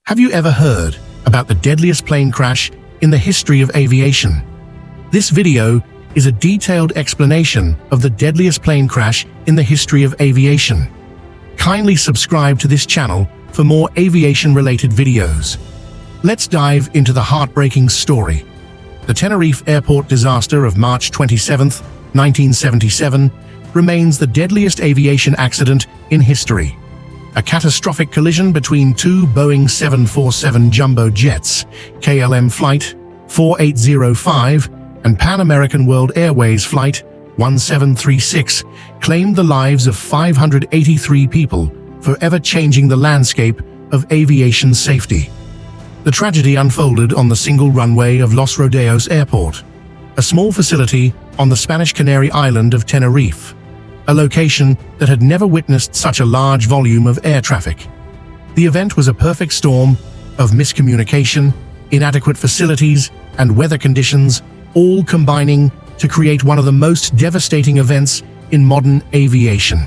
Have you ever heard about the deadliest plane crash in the history of aviation? This video is a detailed explanation of the deadliest plane crash in the history of aviation. Kindly subscribe to this channel for more aviation-related videos. Let's dive into the heartbreaking story. The Tenerife Airport disaster of March 27, 1977, remains the deadliest aviation accident in history. A catastrophic collision between two Boeing 747 jumbo jets, KLM Flight 4805 and Pan American World Airways Flight 1736, claimed the lives of 583 people, forever changing the landscape of aviation safety. The tragedy unfolded on the single runway of Los Rodeos Airport, a small facility on the Spanish Canary Island of Tenerife, a location that had never witnessed such a large volume of air traffic. The event was a perfect storm of miscommunication, inadequate facilities, and weather conditions, all combining to create one of the most devastating events in modern aviation.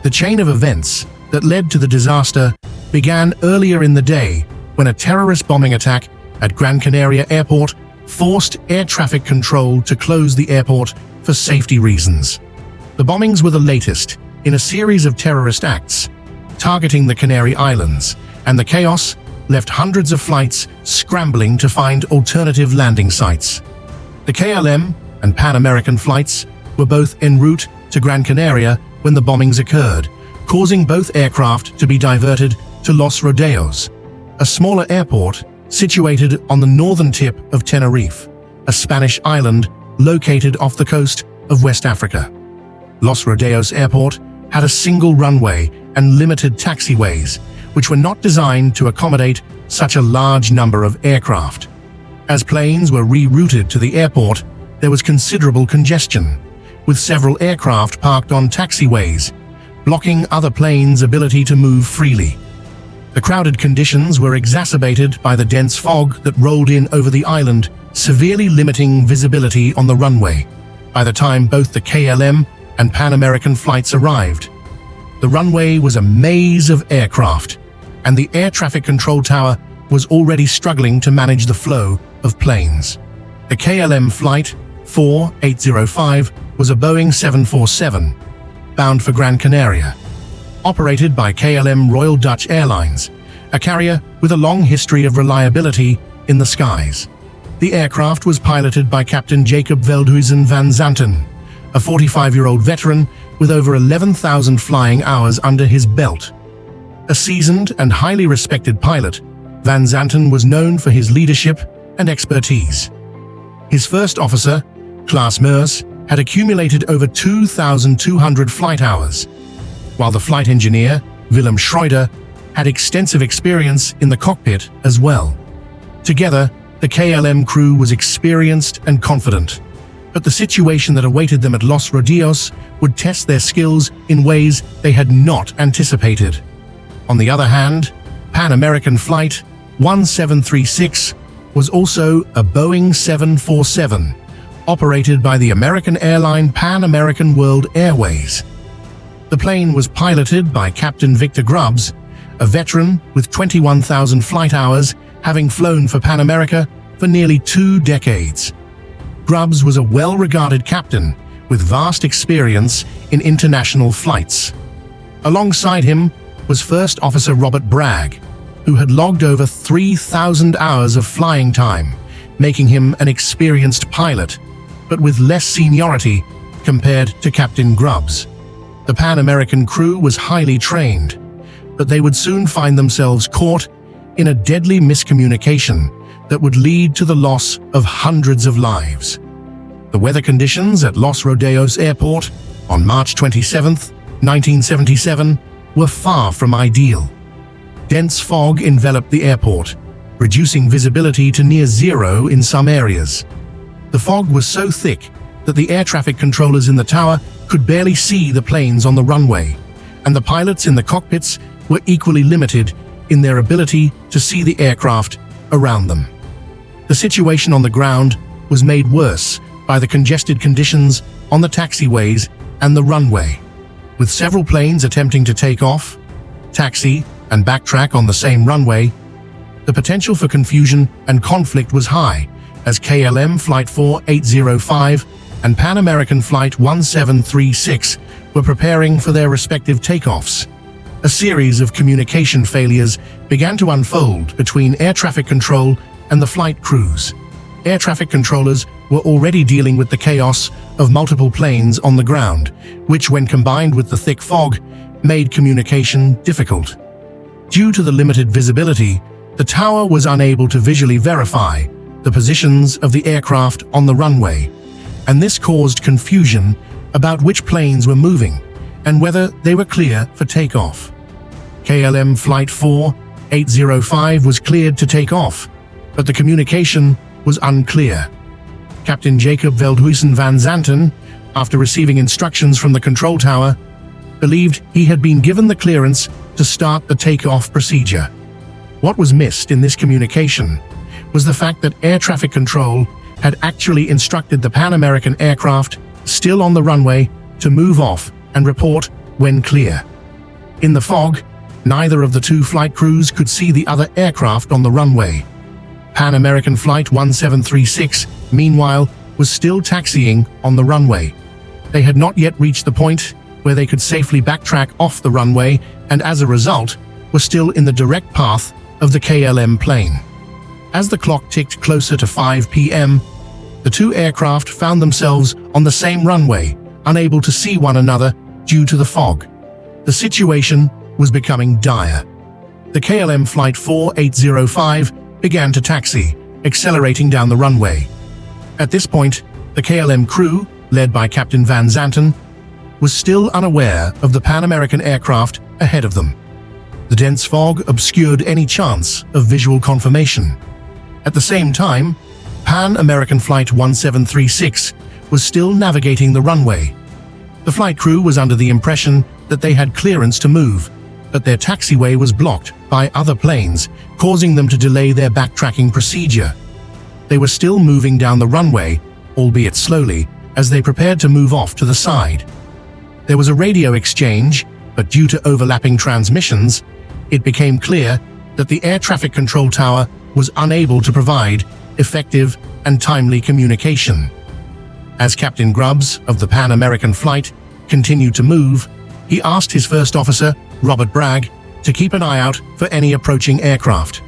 The chain of events that led to the disaster began earlier in the day when a terrorist bombing attack at Gran Canaria Airport forced air traffic control to close the airport for safety reasons. The bombings were the latest in a series of terrorist acts targeting the Canary Islands, and the chaos left hundreds of flights scrambling to find alternative landing sites. The KLM and Pan American flights were both en route to Gran Canaria when the bombings occurred, causing both aircraft to be diverted to Los Rodeos, a smaller airport situated on the northern tip of Tenerife, a Spanish island located off the coast of West Africa. Los Rodeos Airport had a single runway and limited taxiways, which were not designed to accommodate such a large number of aircraft. As planes were rerouted to the airport, there was considerable congestion, with several aircraft parked on taxiways, blocking other planes' ability to move freely. The crowded conditions were exacerbated by the dense fog that rolled in over the island, severely limiting visibility on the runway. By the time both the KLM and Pan American flights arrived, the runway was a maze of aircraft, and the air traffic control tower was already struggling to manage the flow of planes. The KLM Flight 4805 was a Boeing 747 bound for Gran Canaria, operated by KLM Royal Dutch Airlines, a carrier with a long history of reliability in the skies. The aircraft was piloted by Captain Jacob Veldhuizen van Zanten, a 45-year-old veteran with over 11,000 flying hours under his belt. A seasoned and highly respected pilot, Van Zanten was known for his leadership and expertise. His first officer, Klaas Meurs, had accumulated over 2,200 flight hours, while the flight engineer, Willem Schroeder, had extensive experience in the cockpit as well. Together, the KLM crew was experienced and confident, but the situation that awaited them at Los Rodeos would test their skills in ways they had not anticipated. On the other hand, Pan American Flight 1736 was also a Boeing 747, operated by the American airline Pan American World Airways. The plane was piloted by Captain Victor Grubbs, a veteran with 21,000 flight hours, having flown for Pan America for nearly 2 decades. Grubbs was a well-regarded captain with vast experience in international flights. Alongside him was First Officer Robert Bragg, who had logged over 3,000 hours of flying time, making him an experienced pilot, but with less seniority compared to Captain Grubbs. The Pan American crew was highly trained, but they would soon find themselves caught in a deadly miscommunication that would lead to the loss of hundreds of lives. The weather conditions at Los Rodeos Airport on March 27, 1977, were far from ideal. Dense fog enveloped the airport, reducing visibility to near zero in some areas. The fog was so thick that the air traffic controllers in the tower could barely see the planes on the runway, and the pilots in the cockpits were equally limited in their ability to see the aircraft around them. The situation on the ground was made worse by the congested conditions on the taxiways and the runway. With several planes attempting to take off, taxi, and backtrack on the same runway, The potential for confusion and conflict was high, as KLM Flight 4805 and Pan American Flight 1736 were preparing for their respective takeoffs. A series of communication failures began to unfold between air traffic control and the flight crews. Air traffic controllers were already dealing with the chaos of multiple planes on the ground, which, when combined with the thick fog, made communication difficult. Due to the limited visibility, the tower was unable to visually verify the positions of the aircraft on the runway, and this caused confusion about which planes were moving and whether they were clear for takeoff. KLM Flight 4805 was cleared to take off, but the communication was unclear. Captain Jacob Veldhuisen van Zanten, after receiving instructions from the control tower, believed he had been given the clearance to start the takeoff procedure. What was missed in this communication was the fact that air traffic control had actually instructed the Pan American aircraft still on the runway to move off and report when clear. In the fog, neither of the two flight crews could see the other aircraft on the runway. Pan American Flight 1736, meanwhile, was still taxiing on the runway. They had not yet reached the point where they could safely backtrack off the runway, and as a result, were still in the direct path of the KLM plane. As the clock ticked closer to 5 p.m., the two aircraft found themselves on the same runway, unable to see one another due to the fog. The situation was becoming dire. The KLM Flight 4805 began to taxi, accelerating down the runway. At this point, the KLM crew, led by Captain Van Zanten, was still unaware of the Pan American aircraft ahead of them. The dense fog obscured any chance of visual confirmation. At the same time, Pan American Flight 1736 was still navigating the runway. The flight crew was under the impression that they had clearance to move, but their taxiway was blocked by other planes, causing them to delay their backtracking procedure. They were still moving down the runway, albeit slowly, as they prepared to move off to the side. There was a radio exchange, but due to overlapping transmissions, it became clear that the air traffic control tower was unable to provide effective and timely communication. As Captain Grubbs of the Pan American Flight continued to move, he asked his first officer, Robert Bragg, to keep an eye out for any approaching aircraft.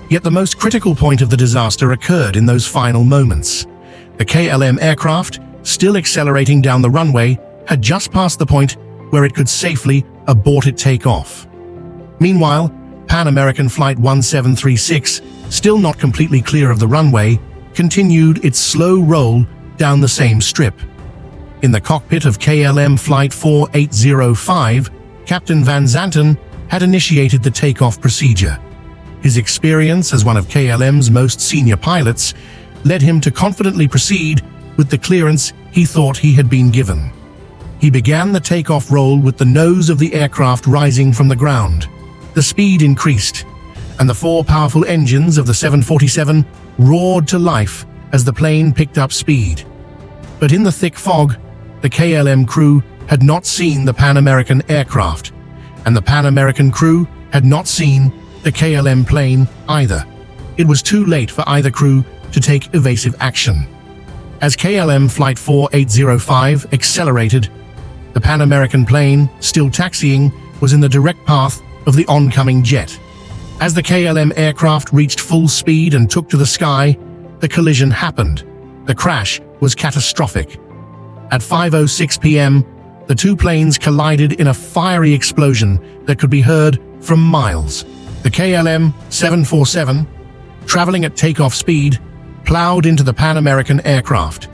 Yet the most critical point of the disaster occurred in those final moments. The KLM aircraft, still accelerating down the runway, had just passed the point where it could safely abort its takeoff. Meanwhile, Pan American Flight 1736, still not completely clear of the runway, continued its slow roll down the same strip. In the cockpit of KLM Flight 4805, Captain Van Zanten had initiated the takeoff procedure. His experience as one of KLM's most senior pilots led him to confidently proceed with the clearance he thought he had been given. He began the takeoff roll with the nose of the aircraft rising from the ground. The speed increased, and the four powerful engines of the 747 roared to life as the plane picked up speed. But in the thick fog, the KLM crew had not seen the Pan American aircraft, and the Pan American crew had not seen the KLM plane either. It was too late for either crew to take evasive action. As KLM Flight 4805 accelerated, the Pan American plane, still taxiing, was in the direct path of the oncoming jet. As the KLM aircraft reached full speed and took to the sky, the collision happened. The crash was catastrophic. At 5:06 p.m., the two planes collided in a fiery explosion that could be heard from miles. The KLM 747, traveling at takeoff speed, plowed into the Pan American aircraft.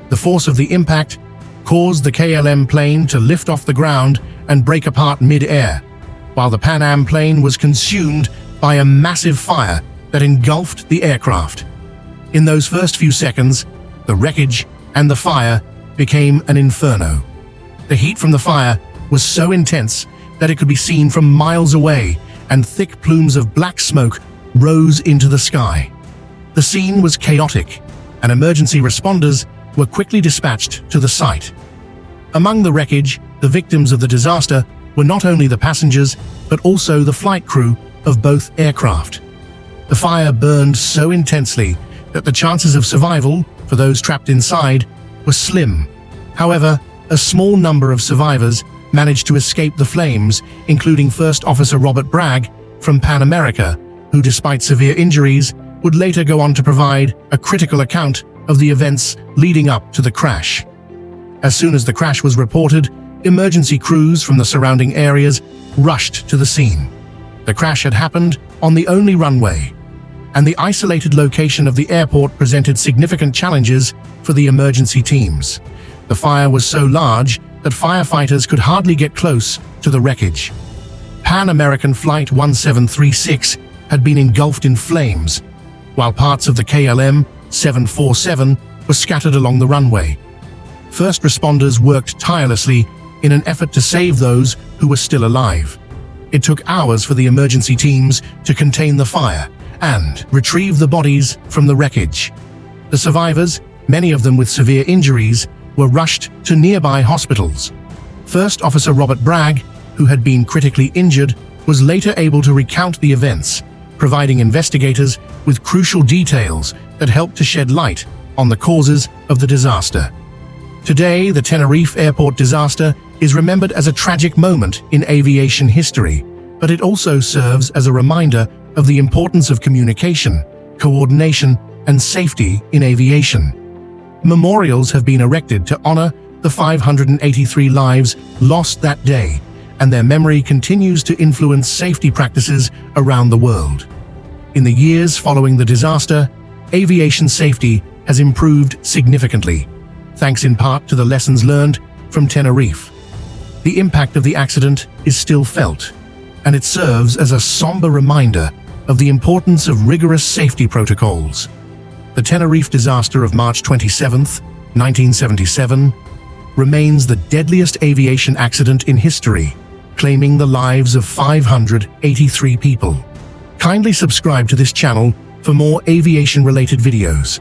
The force of the impact caused the KLM plane to lift off the ground and break apart mid-air, while the Pan Am plane was consumed by a massive fire that engulfed the aircraft. In those first few seconds, the wreckage and the fire became an inferno. The heat from the fire was so intense that it could be seen from miles away, and thick plumes of black smoke rose into the sky. The scene was chaotic, and emergency responders were quickly dispatched to the site. Among the wreckage, the victims of the disaster were not only the passengers, but also the flight crew of both aircraft. The fire burned so intensely that the chances of survival for those trapped inside were slim. However, a small number of survivors managed to escape the flames, including First Officer Robert Bragg from Pan America, who, despite severe injuries, would later go on to provide a critical account of the events leading up to the crash. As soon as the crash was reported, emergency crews from the surrounding areas rushed to the scene. The crash had happened on the only runway, and the isolated location of the airport presented significant challenges for the emergency teams. The fire was so large that firefighters could hardly get close to the wreckage. Pan American Flight 1736 had been engulfed in flames, while parts of the KLM 747 were scattered along the runway. First responders worked tirelessly in an effort to save those who were still alive. It took hours for the emergency teams to contain the fire and retrieve the bodies from the wreckage. The survivors, many of them with severe injuries, were rushed to nearby hospitals. First Officer Robert Bragg, who had been critically injured, was later able to recount the events, providing investigators with crucial details that helped to shed light on the causes of the disaster. Today, the Tenerife Airport disaster is remembered as a tragic moment in aviation history, but it also serves as a reminder of the importance of communication, coordination, and safety in aviation. Memorials have been erected to honor the 583 lives lost that day, and their memory continues to influence safety practices around the world. In the years following the disaster, aviation safety has improved significantly, thanks in part to the lessons learned from Tenerife. The impact of the accident is still felt, and it serves as a somber reminder of the importance of rigorous safety protocols. The Tenerife disaster of March 27, 1977, remains the deadliest aviation accident in history, claiming the lives of 583 people. Kindly subscribe to this channel for more aviation-related videos.